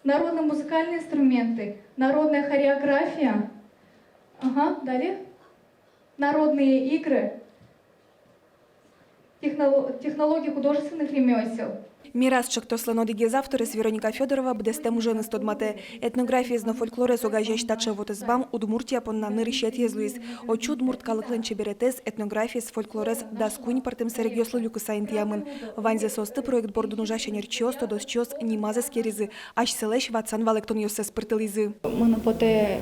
народные музыкальные инструменты, народная хореография, ага, далее, народные игры, технологии художественных ремесел. Мирас чактосланодиги завторис Вероника Федорова бдестем уже стодмате. Этнография зно фольклоре согажа штача вот избам Удмуртия понна нырищет езлуис. Очу Удмурт калыклен чеберетес этнография с фольклорес даскунь партем серегёслу люкусайн тиамын. Ванзе состы проект борду нужаща нерчиос то досчиос нимазе скеризы. Аж селеш ватсан валектон йосес пыртылизы. Мы поте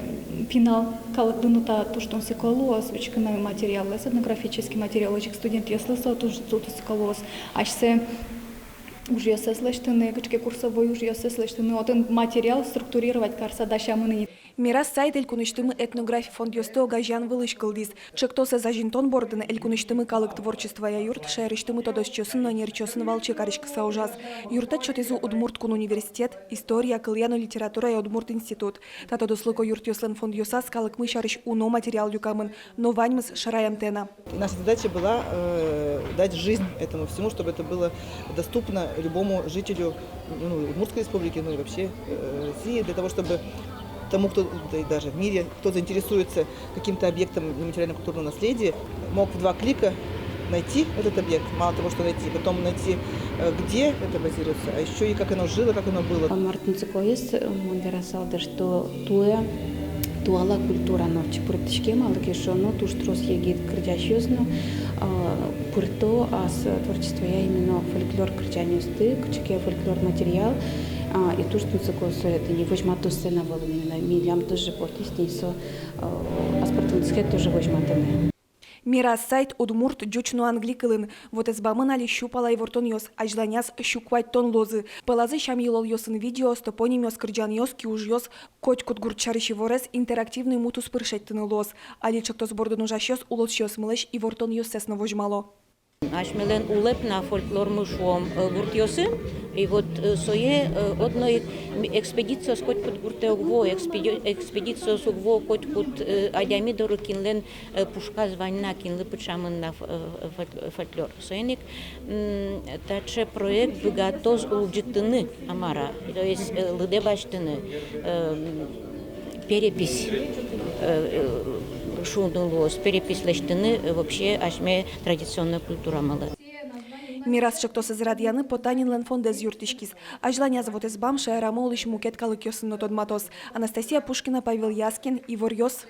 финал калыклынута туштун сиколуос, учкиной материалы, этнографический материал, учик студент яслыса тут сиколуос. Аж се уже слышны, качки курсовой уже слышны, вот материал структурировать карса дашамыны. Мирас сайт элькуныштымы этнография фонд ёсто гажан вылышкылдис. Чектоса зажинтон бордын элькуныштымы калык творчества я юрт шайрыштымы тодосчосын, но нерчосын валчы карышкыса ужас. Юрта чотезу Удмурткун университет, история, кыльяно литература и Удмурт институт. Тато дослыко юрт ёслен фонд ёсас калыкмы шарыш уно материал люкамын, но ваньмыз шараям тена. Наша задача была дать жизнь этому всему, чтобы это было доступно любому жителю Удмуртской республики, ну и вообще России, для того, чтобы тому, кто да и даже в мире, кто заинтересуется каким-то объектом нематериально-культурного наследия, мог в 2 клика найти этот объект, мало того, что найти, потом найти, где это базируется, а еще и как оно жило, как оно было. Туала культура новче пуртышке малыки шоно туштрос егит кричащёзно пурто ас творчество я именно фольклор кричанёсты кчеке фольклор материал и то что цикосы это не возьмато сцена волнина милям тоже потиснисо аспартынске тоже возьматыны. Мирас сайт Удмурт джучну англикылын. Вот избамын али щупала и вортон йос, ажланяс щуквать тон лозы. Палазы шам елол йосын видео, стопоним йос кырджан йос, киуж йос, коть кут гурчарыщи ворес, интерактивный мутус пыршеттыны лоз. Али чакто сборды нужаш йос, улос йос мылыш и вортон йос сесно вожмало. Ашмелен улеп на фольклор мышуом гуртьосы, и вот сое одной экспедиция скоть под гуртеогво, экспедиция сугво коть кут адямидору кинлен пушка званна кинлы пучамын на фольклор. Соеник таче проект богатоз улджитыны амара, то есть лыдебаштыны перепись шунулось, перепись лештыны вообще ашме традиционная культура мала. Мирас чактосы зрадьяны потанинлен фондез юртишкис. Ажланя завод избам шаэрамолыш мукет калык йосын нотодматос. Анастасия Пушкина, Павел Яскин, Ивор Йос.